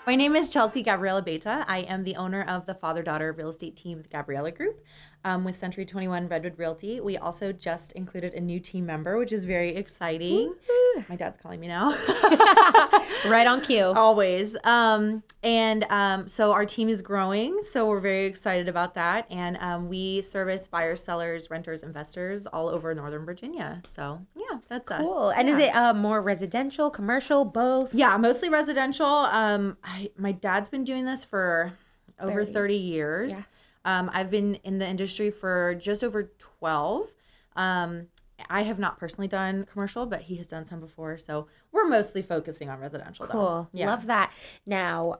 My name is Chelsea Gabriella Betah. I am the owner of the father-daughter real estate team, the Gabriella Group, with Century 21 Redwood Realty. We also just included a new team member, which is very exciting. Woo-hoo. My dad's calling me now. Right on cue. Always. So our team is growing, so we're very excited about that. And we service buyers, sellers, renters, investors all over Northern Virginia. So yeah, that's us. Cool. And is it more residential, commercial, both? Yeah, mostly residential. My dad's been doing this for over 30 years. Yeah. I've been in the industry for just over 12. I have not personally done commercial, but he has done some before. So we're mostly focusing on residential. Cool. Though. Yeah. Love that. Now,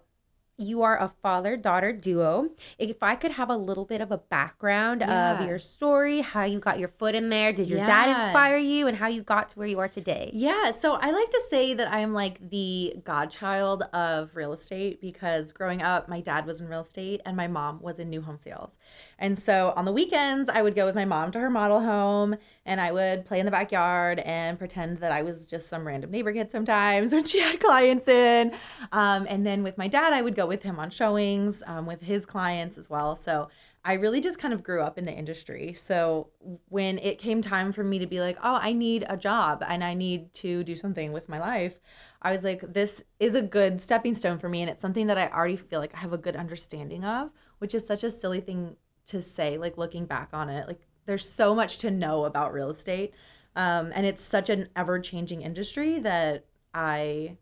you are a father-daughter duo. If I could have a little bit of a background of your story, how you got your foot in there, did your dad inspire you, and how you got to where you are today? Yeah, so I like to say that I am like the godchild of real estate because growing up, my dad was in real estate and my mom was in new home sales. And so on the weekends, I would go with my mom to her model home and I would play in the backyard and pretend that I was just some random neighbor kid sometimes when she had clients in. And then with my dad, I would go with him on showings with his clients as well. So I really just kind of grew up in the industry. So when it came time for me to be like, oh, I need a job and I need to do something with my life, I was like, this is a good stepping stone for me. And it's something that I already feel like I have a good understanding of, which is such a silly thing to say, like looking back on it. Like there's so much to know about real estate. And it's such an ever-changing industry that I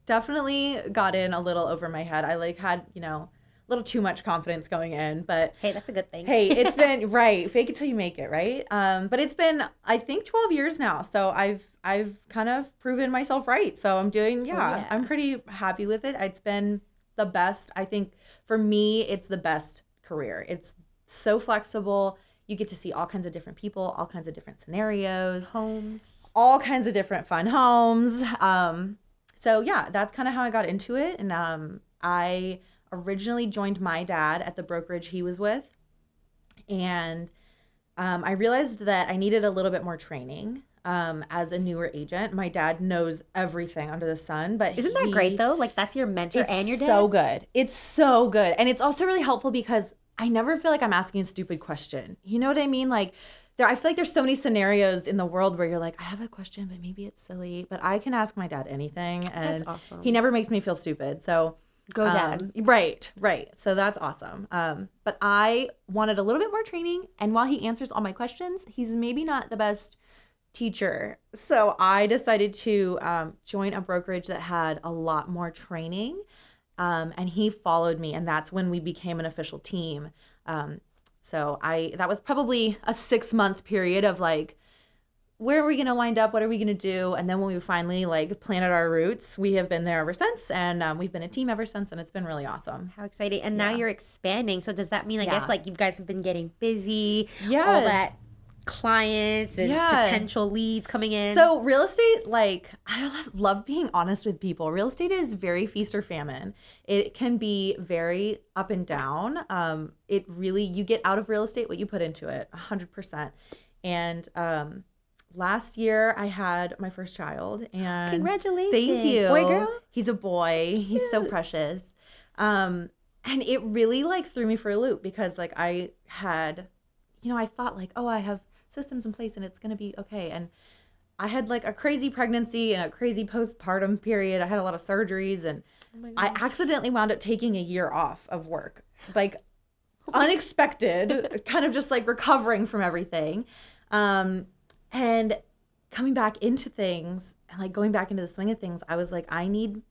definitely got in a little over my head. I had, a little too much confidence going in, but hey, that's a good thing. Hey, it's been right. Fake it till you make it, right? But it's been, I think 12 years now. So I've kind of proven myself right. So I'm doing, I'm pretty happy with it. It's been the best. I think for me, it's the best career. It's so flexible. You get to see all kinds of different people, all kinds of different scenarios, homes, all kinds of different fun homes. So yeah, that's kind of how I got into it. And I originally joined my dad at the brokerage he was with. And I realized that I needed a little bit more training as a newer agent. My dad knows everything under the sun, but isn't that great though? Like that's your mentor and your dad? It's so good. It's so good. And it's also really helpful because I never feel like I'm asking a stupid question. You know what I mean? Like I feel like there's so many scenarios in the world where you're like, I have a question, but maybe it's silly, but I can ask my dad anything. And that's awesome. He never makes me feel stupid. So go dad. Right. So that's awesome. But I wanted a little bit more training. And while he answers all my questions, he's maybe not the best teacher. So I decided to join a brokerage that had a lot more training. And he followed me. And that's when we became an official team. So that was probably a 6-month period of like, where are we going to wind up? What are we going to do? And then when we finally planted our roots, we have been there ever since. And we've been a team ever since. And it's been really awesome. How exciting. And now you're expanding. So does that mean, I guess, you guys have been getting busy? Yeah. All that clients and potential leads coming in. So real estate, I love being honest with people. Real estate is very feast or famine. It can be very up and down. It really, you get out of real estate what you put into it, 100%. And last year I had my first child, and congratulations. Thank you. Boy, girl? He's a boy. He's so precious. And it really threw me for a loop because I had, I thought I have systems in place and it's going to be okay. And I had a crazy pregnancy and a crazy postpartum period. I had a lot of surgeries and I accidentally wound up taking a year off of work, unexpected, kind of just recovering from everything. And coming back into things and going back into the swing of things, I was I need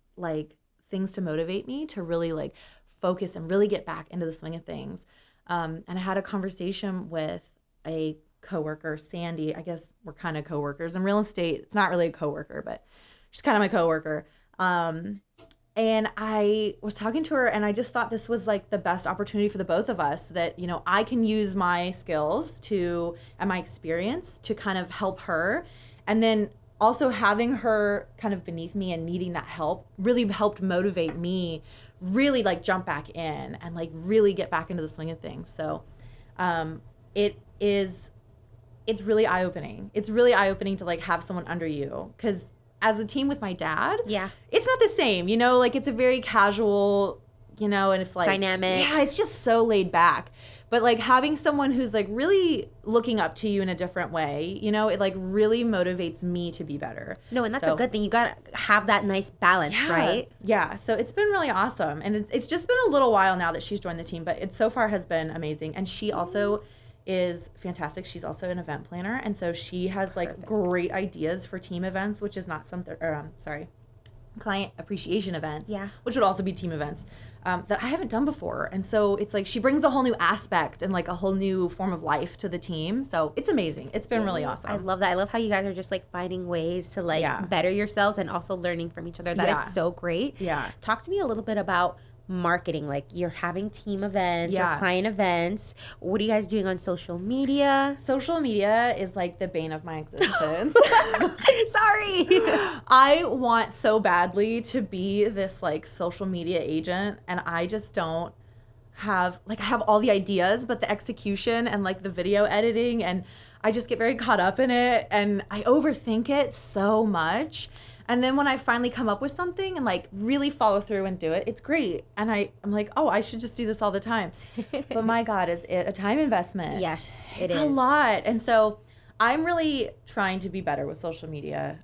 things to motivate me to really focus and really get back into the swing of things. And I had a conversation with a coworker, Sandy. I guess we're kind of coworkers in real estate. It's not really a coworker, but she's kind of my coworker. And I was talking to her and I just thought this was the best opportunity for the both of us that, I can use my skills and my experience to kind of help her. And then also having her kind of beneath me and needing that help really helped motivate me really jump back in and really get back into the swing of things. So it's really eye-opening. It's really eye-opening to have someone under you because as a team with my dad, yeah, it's not the same, you know, like it's a very casual, you know, and if like dynamic. Yeah, it's just so laid back. But like having someone who's like really looking up to you in a different way, you know, it like really motivates me to be better. No, and that's a good thing. You got to have that nice balance, right? Yeah. So it's been really awesome. And it's just been a little while now that she's joined the team, but it so far has been amazing. And she also is fantastic. She's also an event planner. And so she has like great ideas for team events, which is not something, client appreciation events, which would also be team events. That I haven't done before. And so it's like she brings a whole new aspect and like a whole new form of life to the team. So it's amazing. It's been really awesome. I love that. I love how you guys are just like finding ways to like better yourselves and also learning from each other. That is so great. Yeah. Talk to me a little bit about marketing. Like you're having team events or client events. What are you guys doing on social media? Social media is like the bane of my existence. Sorry. I want so badly to be this like social media agent, and I just don't have like, I have all the ideas, but the execution and like the video editing, and I just get very caught up in it and I overthink it so much. And then when I finally come up with something and like really follow through and do it, it's great. And I'm like, oh, I should just do this all the time. But my God, is it a time investment? Yes, it's a lot. And so I'm really trying to be better with social media.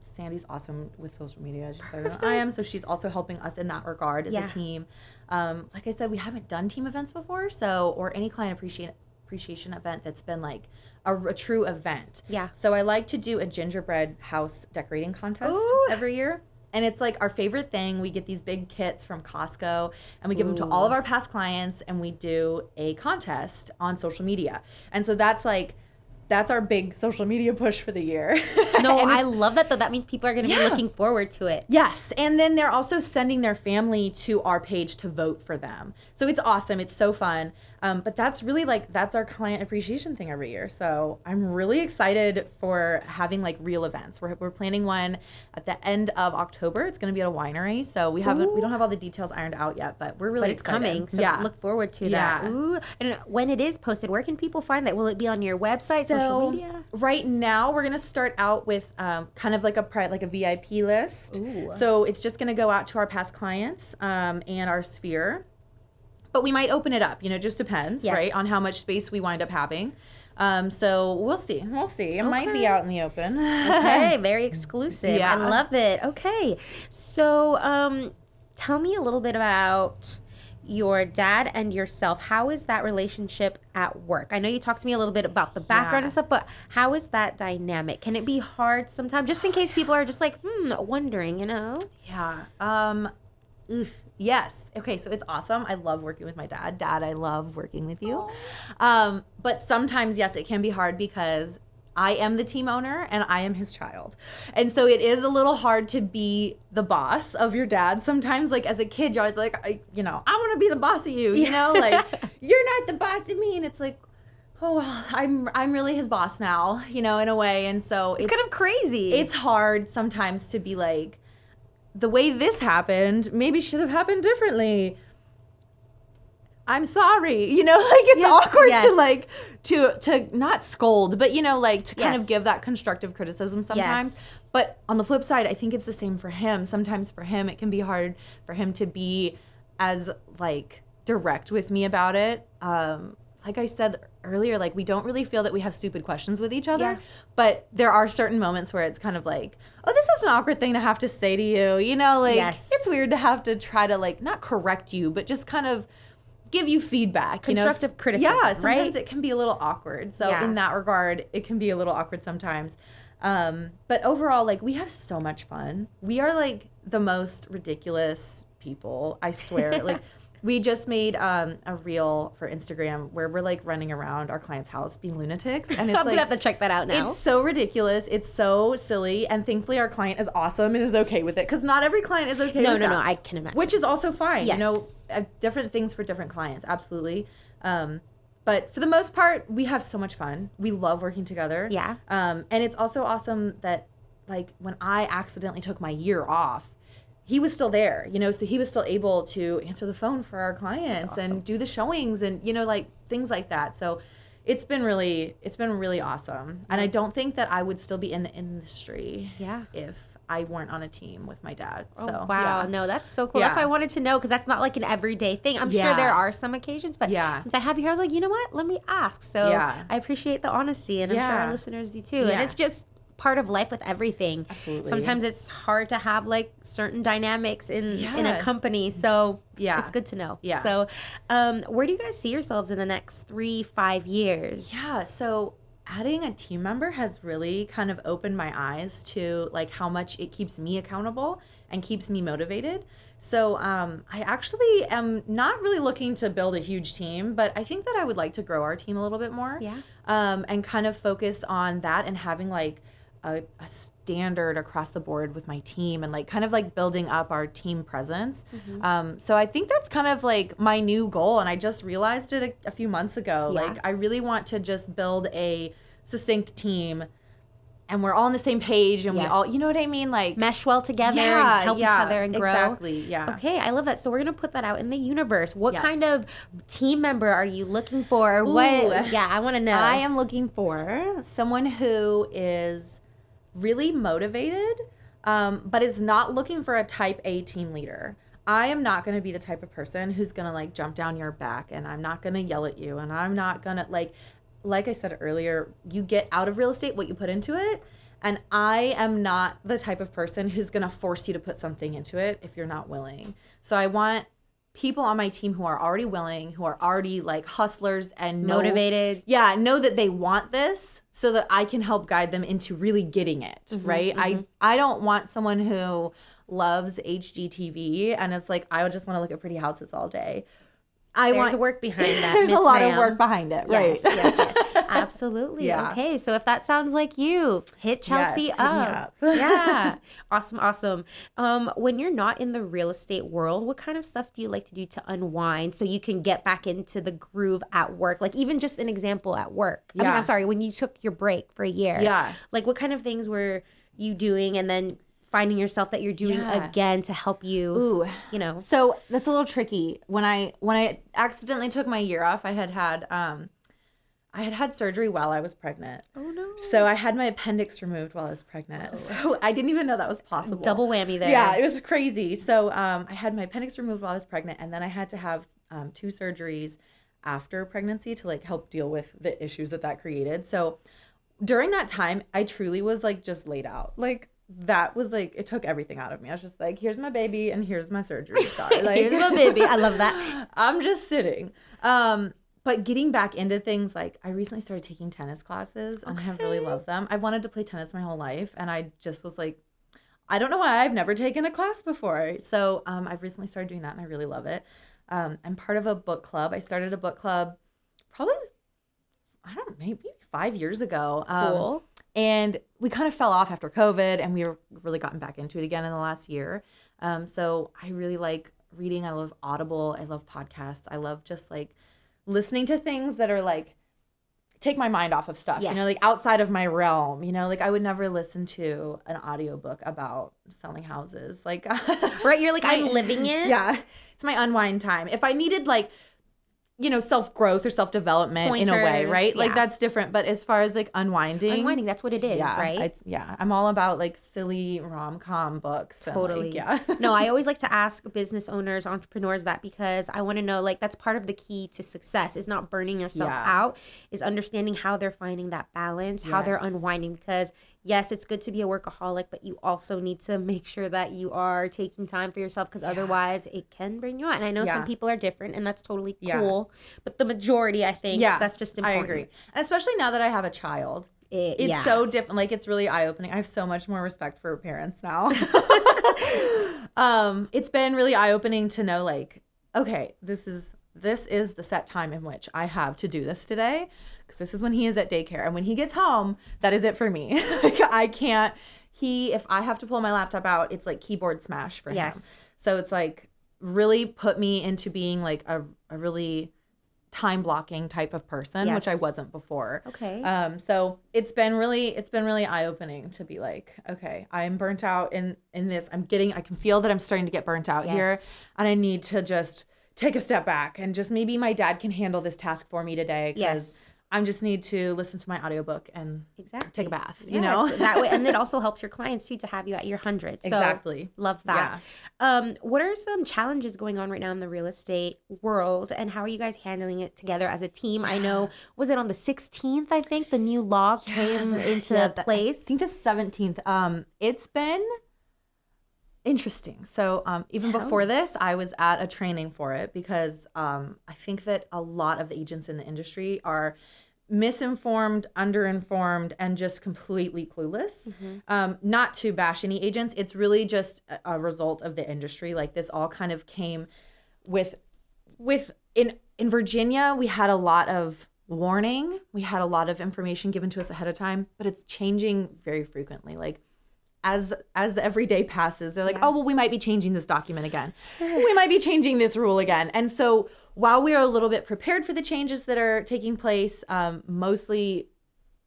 Sandy's awesome with social media. She's better than I am. So she's also helping us in that regard as a team. Like I said, we haven't done team events before, or any client appreciation event that's been like a true event. Yeah. So I like to do a gingerbread house decorating contest every year. And it's like our favorite thing. We get these big kits from Costco and we give them to all of our past clients, and we do a contest on social media. And so that's our big social media push for the year. No, I love that though. That means people are going to be looking forward to it. Yes. And then they're also sending their family to our page to vote for them. So it's awesome. It's so fun. But that's really that's our client appreciation thing every year. So I'm really excited for having like real events. We're planning one at the end of October. It's going to be at a winery. So we don't have all the details ironed out yet, but we're really excited. Coming. So look forward to that. Ooh. And when it is posted, where can people find that? Will it be on your website, social media? Right now we're going to start out with kind of like a VIP list. Ooh. So it's just going to go out to our past clients and our sphere. But we might open it up, just depends, right, on how much space we wind up having. So we'll see. It might be out in the open. Okay, very exclusive. I love it. Okay, so tell me a little bit about your dad and yourself. How is that relationship at work? I know you talked to me a little bit about the background and stuff, but how is that dynamic? Can it be hard sometimes, just in case people are just like, wondering, Yeah. Yes. Okay, so it's awesome. I love working with my dad. Dad, I love working with you. But sometimes, yes, it can be hard because I am the team owner and I am his child. And so it is a little hard to be the boss of your dad. Sometimes, like as a kid, you're always like, I want to be the boss of you, like you're not the boss of me. And it's like, oh, well, I'm really his boss now, in a way. And so it's kind of crazy. It's hard sometimes to be like, the way this happened maybe should have happened differently. I'm sorry. It's awkward to not scold, but to kind of give that constructive criticism sometimes. Yes. But on the flip side, I think it's the same for him. Sometimes for him, it can be hard for him to be as direct with me about it. Like I said earlier, we don't really feel that we have stupid questions with each other, but there are certain moments where it's kind of like, oh, this is an awkward thing to have to say to you, it's weird to have to try to not correct you, but just kind of give you feedback, constructive criticism, yeah, sometimes it can be a little awkward. So in that regard, it can be a little awkward sometimes. But overall, we have so much fun. We are the most ridiculous people, I swear. We just made a reel for Instagram where we're running around our client's house being lunatics, and it's I'm gonna have to check that out now. It's so ridiculous, it's so silly, and thankfully our client is awesome and is okay with it, because not every client is okay with that. No, I can imagine. Which is also fine. Yes. Different things for different clients, absolutely. But for the most part, we have so much fun. We love working together. Yeah. And it's also awesome that when I accidentally took my year off, he was still there, so he was still able to answer the phone for our clients and do the showings and, things like that. So it's been really awesome. And I don't think that I would still be in the industry if I weren't on a team with my dad. Oh, so wow. yeah. No, that's so cool. That's why I wanted to know, because that's not like an everyday thing. I'm sure there are some occasions, but since I have you here, I was like, you know what? Let me ask. So I appreciate the honesty, and I'm sure our listeners do too. And it's just part of life with everything. Absolutely. Sometimes it's hard to have like certain dynamics in a company. So it's good to know. Yeah. So where do you guys see yourselves in the next 3-5 years? Yeah. So adding a team member has really kind of opened my eyes to like how much it keeps me accountable and keeps me motivated. So I actually am not really looking to build a huge team, but I think that I would like to grow our team a little bit more. Yeah. And kind of focus on that and having like a standard across the board with my team and like kind of like building up our team presence. So I think that's kind of like my new goal. And I just realized it a few months ago. Like I really want to just build a succinct team and we're all on the same page and we all, you know what I mean? Like mesh well together and help each other and grow. Exactly. Yeah. Okay. I love that. So we're going to put that out in the universe. What kind of team member are you looking for? What? Yeah. I want to know. I am looking for someone who is really motivated, but is not looking for a type A team leader. I am not going to be the type of person who's going to like jump down your back, and I'm not going to yell at you, and I'm not going to like I said earlier, you get out of real estate what you put into it. And I am not the type of person who's going to force you to put something into it if you're not willing. So I want people on my team who are already willing, who are already like hustlers and motivated. Know that they want this so that I can help guide them into really getting it, right? I don't want someone who loves HGTV and it's like, I would just want to look at pretty houses all day. There's work behind that. There's a lot of work behind it, right? Yes. Absolutely. Okay, so if that sounds like you, hit Chelsea up. Yeah. Awesome. When you're not in the real estate world, what kind of stuff do you like to do to unwind so you can get back into the groove at work? Like even just an example at work. I mean, I'm sorry, when you took your break for a year. Yeah. Like what kind of things were you doing and then finding yourself that you're doing again to help you, you know? So that's a little tricky. When I accidentally took my year off, I had surgery while I was pregnant. Oh no. So I had my appendix removed while I was pregnant. So I didn't even know that was possible. Double whammy there. Yeah, it was crazy. So I had my appendix removed while I was pregnant, and then I had to have 2 surgeries after pregnancy to like help deal with the issues that created. So during that time, I truly was like just laid out. Like that was like, it took everything out of me. I was just like, here's my baby and here's my surgery scar. Like, here's my baby. I love that. I'm just sitting. But getting back into things, like I recently started taking tennis classes and I have really loved them. I wanted to play tennis my whole life and I just was like, I don't know why I've never taken a class before. So I've recently started doing that and I really love it. I'm part of a book club. I started a book club probably, maybe 5 years ago. Cool. And we kind of fell off after COVID and we were really gotten back into it again in the last year. So I really like reading. I love Audible. I love podcasts. I love just like listening to things that are like, take my mind off of stuff, you know, like outside of my realm, you know, like I would never listen to an audiobook about selling houses. Like, right. You're like, I'm living it. Yeah. It's my unwind time. If I needed like, you know, self-growth or self-development pointers, in a way, right? Like that's different. But as far as like unwinding, that's what it is, right? I'm all about like silly rom-com books. Totally. And, like, No, I always like to ask business owners, entrepreneurs that because I want to know, like, that's part of the key to success is not burning yourself out, is understanding how they're finding that balance, how they're unwinding. Because yes, it's good to be a workaholic, but you also need to make sure that you are taking time for yourself because otherwise it can bring you out. And I know some people are different and that's totally cool. But the majority, I think, that's just important. I agree. And especially now that I have a child. It's so different. Like, it's really eye-opening. I have so much more respect for parents now. It's been really eye-opening to know, like, okay, this is the set time in which I have to do this today. Because this is when he is at daycare. And when he gets home, that is it for me. Like, I can't. If I have to pull my laptop out, it's like keyboard smash for him. So it's like really put me into being like a really time blocking type of person, which I wasn't before. Okay. So it's been really eye-opening to be like, okay, I'm burnt out in this. I can feel that I'm starting to get burnt out here, and I need to just take a step back and just maybe my dad can handle this task for me today because I just need to listen to my audiobook and take a bath, you yes, know? That way. And it also helps your clients too to have you at your 100. So Exactly. love that. Yeah. What are some challenges going on right now in the real estate world, and how are you guys handling it together as a team? I know, was it on the 16th, I think, the new law came into place? I think the 17th. It's been interesting. So even before this, I was at a training for it because I think that a lot of the agents in the industry are misinformed, underinformed, and just completely clueless. Not to bash any agents. It's really just a result of the industry. Like this all kind of came with in Virginia, we had a lot of warning. We had a lot of information given to us ahead of time, but it's changing very frequently. Like as every day passes, they're like, oh, well, we might be changing this document again. We might be changing this rule again. And so while we are a little bit prepared for the changes that are taking place, mostly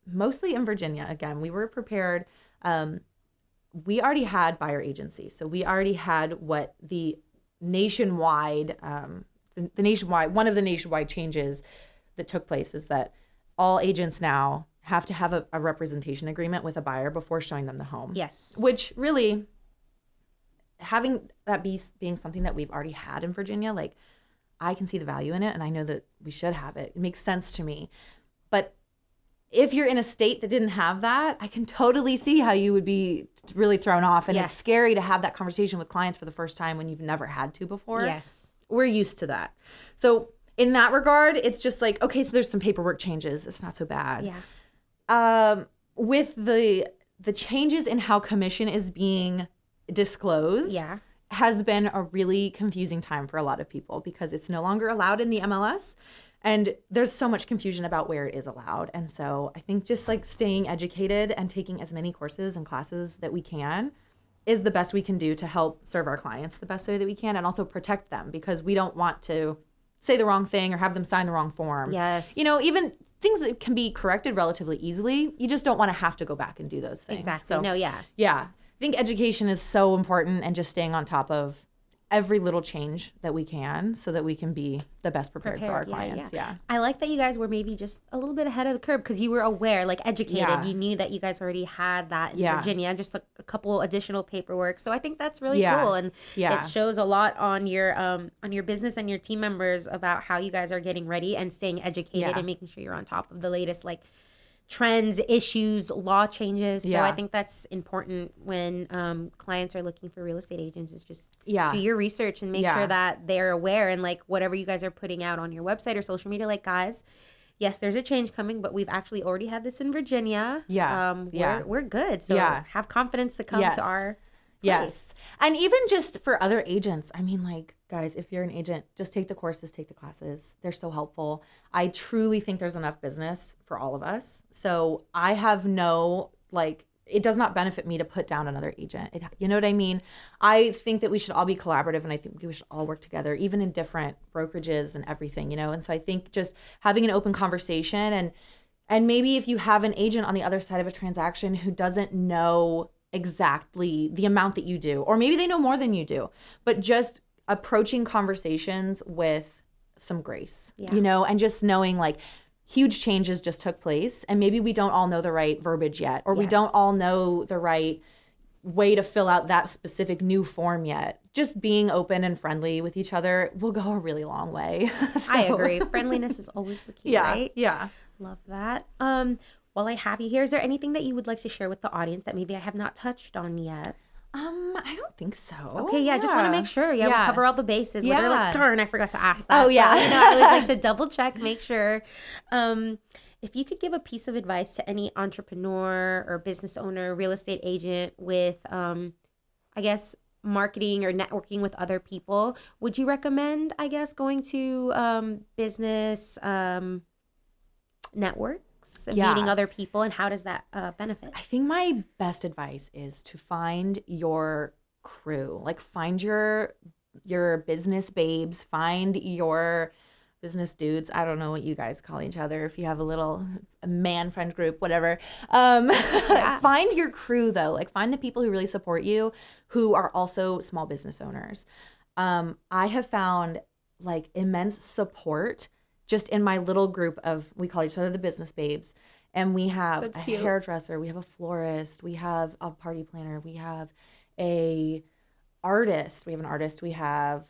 in Virginia, again, we were prepared. We already had buyer agency. So we already had what the nationwide, one of the nationwide changes that took place is that all agents now have to have a representation agreement with a buyer before showing them the home. Yes. Which really, having that being something that we've already had in Virginia, like I can see the value in it and I know that we should have it. It makes sense to me. But if you're in a state that didn't have that, I can totally see how you would be really thrown off. And it's scary to have that conversation with clients for the first time when you've never had to before. Yes. We're used to that. So in that regard, it's just like, okay, so there's some paperwork changes. It's not so bad. Yeah. With the changes in how commission is being disclosed has been a really confusing time for a lot of people because it's no longer allowed in the MLS. And there's so much confusion about where it is allowed. And so I think just like staying educated and taking as many courses and classes that we can is the best we can do to help serve our clients the best way that we can and also protect them because we don't want to say the wrong thing or have them sign the wrong form. Yes. You know, even things that can be corrected relatively easily, you just don't want to have to go back and do those things. Exactly. So, Yeah. I think education is so important and just staying on top of every little change that we can so that we can be the best prepared for our clients. Yeah. I like that you guys were maybe just a little bit ahead of the curve because you were aware, like educated. Yeah. You knew that you guys already had that in Virginia, just a couple additional paperwork. So I think that's really cool. And it shows a lot on your business and your team members about how you guys are getting ready and staying educated and making sure you're on top of the latest like trends, issues, law changes. So I think that's important when clients are looking for real estate agents is just do your research and make sure that they're aware and like whatever you guys are putting out on your website or social media, like guys, yes, there's a change coming, but we've actually already had this in Virginia. We're good. So have confidence to come to our place. And even just for other agents, I mean, like, guys, if you're an agent, just take the courses, take the classes. They're so helpful. I truly think there's enough business for all of us. So I have it does not benefit me to put down another agent. You know what I mean? I think that we should all be collaborative and I think we should all work together, even in different brokerages and everything, you know? And so I think just having an open conversation and maybe if you have an agent on the other side of a transaction who doesn't know exactly the amount that you do, or maybe they know more than you do, but just approaching conversations with some grace, you know, and just knowing like huge changes just took place and maybe we don't all know the right verbiage yet, or we don't all know the right way to fill out that specific new form yet. Just being open and friendly with each other will go a really long way. I agree. Friendliness is always the key, right? Yeah. Love that. While I have you here, is there anything that you would like to share with the audience that maybe I have not touched on yet? I don't think so. Okay, just want to make sure. We'll cover all the bases. They're like, darn, I forgot to ask that. Oh, yeah. So, I always like to double check, make sure. If you could give a piece of advice to any entrepreneur or business owner, real estate agent with, I guess, marketing or networking with other people, would you recommend, I guess, going to business networks and meeting other people, and how does that benefit? I think my best advice is to find your crew. Like find your business babes, find your business dudes. I don't know what you guys call each other. If you have a man friend group, whatever. Find your crew though. Like find the people who really support you, who are also small business owners. I have found like immense support just in my little group of, we call each other the business babes. And we have That's a cute. hairdresser, we have a florist, we have a party planner, we have a artist, we have,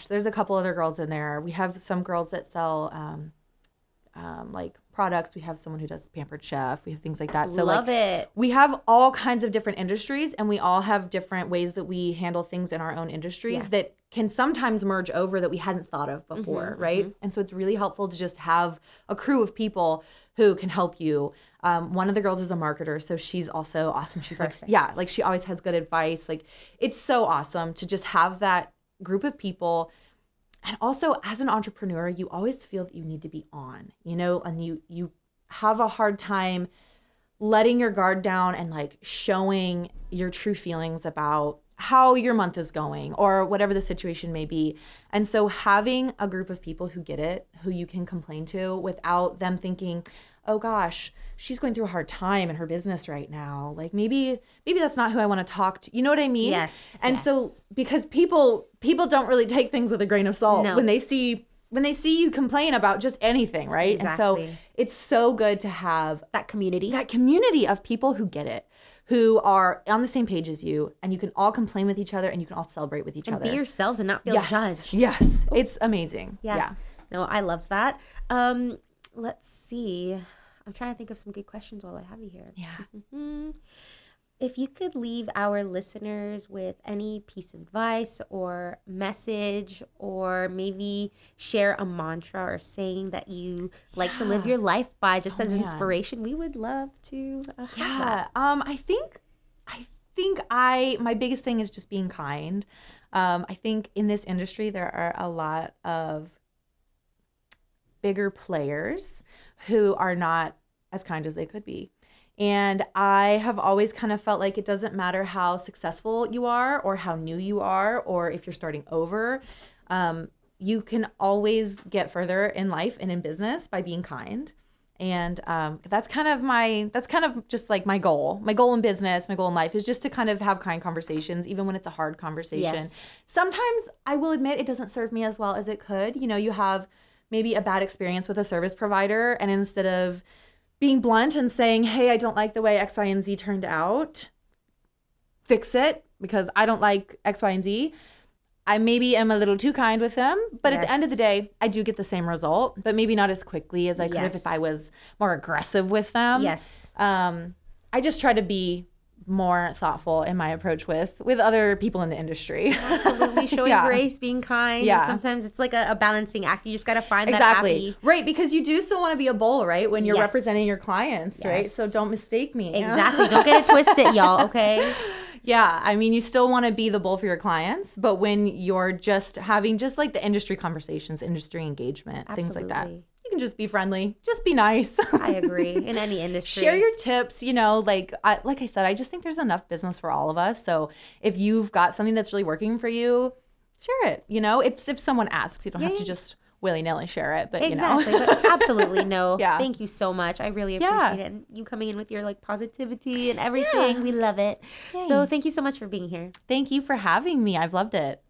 there's a couple other girls in there. We have some girls that sell like products. We have someone who does Pampered Chef. We have things like that. So Love it. We have all kinds of different industries, and we all have different ways that we handle things in our own industries that can sometimes merge over that we hadn't thought of before, right? And so it's really helpful to just have a crew of people who can help you. One of the girls is a marketer, so she's also awesome. She's Perfect. like she always has good advice. Like, it's so awesome to just have that group of people. And also, as an entrepreneur, you always feel that you need to be on, and you have a hard time letting your guard down and like showing your true feelings about how your month is going or whatever the situation may be. And so having a group of people who get it, who you can complain to without them thinking, oh gosh, she's going through a hard time in her business right now. Like maybe that's not who I want to talk to. You know what I mean? Yes. And so because people don't really take things with a grain of salt when they see you complain about just anything, right? Exactly. And so it's so good to have that community of people who get it, who are on the same page as you, and you can all complain with each other and you can all celebrate with each other. And be yourselves and not feel judged. Yes. It's amazing. Yeah. No, I love that. Let's see. I'm trying to think of some good questions while I have you here. Yeah. If you could leave our listeners with any piece of advice or message, or maybe share a mantra or saying that you like to live your life by, just as inspiration, we would love to have that. I think my biggest thing is just being kind. I think in this industry there are a lot of bigger players who are not as kind as they could be. And I have always kind of felt like it doesn't matter how successful you are or how new you are or if you're starting over. You can always get further in life and in business by being kind. And that's kind of just like my goal. My goal in business, my goal in life is just to kind of have kind conversations, even when it's a hard conversation. Yes. Sometimes I will admit it doesn't serve me as well as it could. You have maybe a bad experience with a service provider, and instead of being blunt and saying, hey, I don't like the way X, Y, and Z turned out, fix it because I don't like X, Y, and Z, I maybe am a little too kind with them. But at the end of the day, I do get the same result, but maybe not as quickly as I could have if I was more aggressive with them. Yes. I just try to be more thoughtful in my approach with other people in the industry. Absolutely. Showing grace, being kind. Yeah. And sometimes it's like a balancing act. You just got to find that happy. Right. Because you do still want to be a bull, right? When you're representing your clients, right? So don't mistake me. Exactly. Don't get it twisted, y'all. Okay. Yeah. I mean, you still want to be the bull for your clients, but when you're just having just like the industry conversations, industry engagement, things like that. You can just be friendly, just be nice. I agree. In any industry. Share your tips, like I said, I just think there's enough business for all of us. So if you've got something that's really working for you, share it. If someone asks, you don't have to just willy-nilly share it. But exactly. But absolutely no. Thank you so much. I really appreciate it. And you coming in with your positivity and everything. We love it. Yay. So thank you so much for being here. Thank you for having me. I've loved it.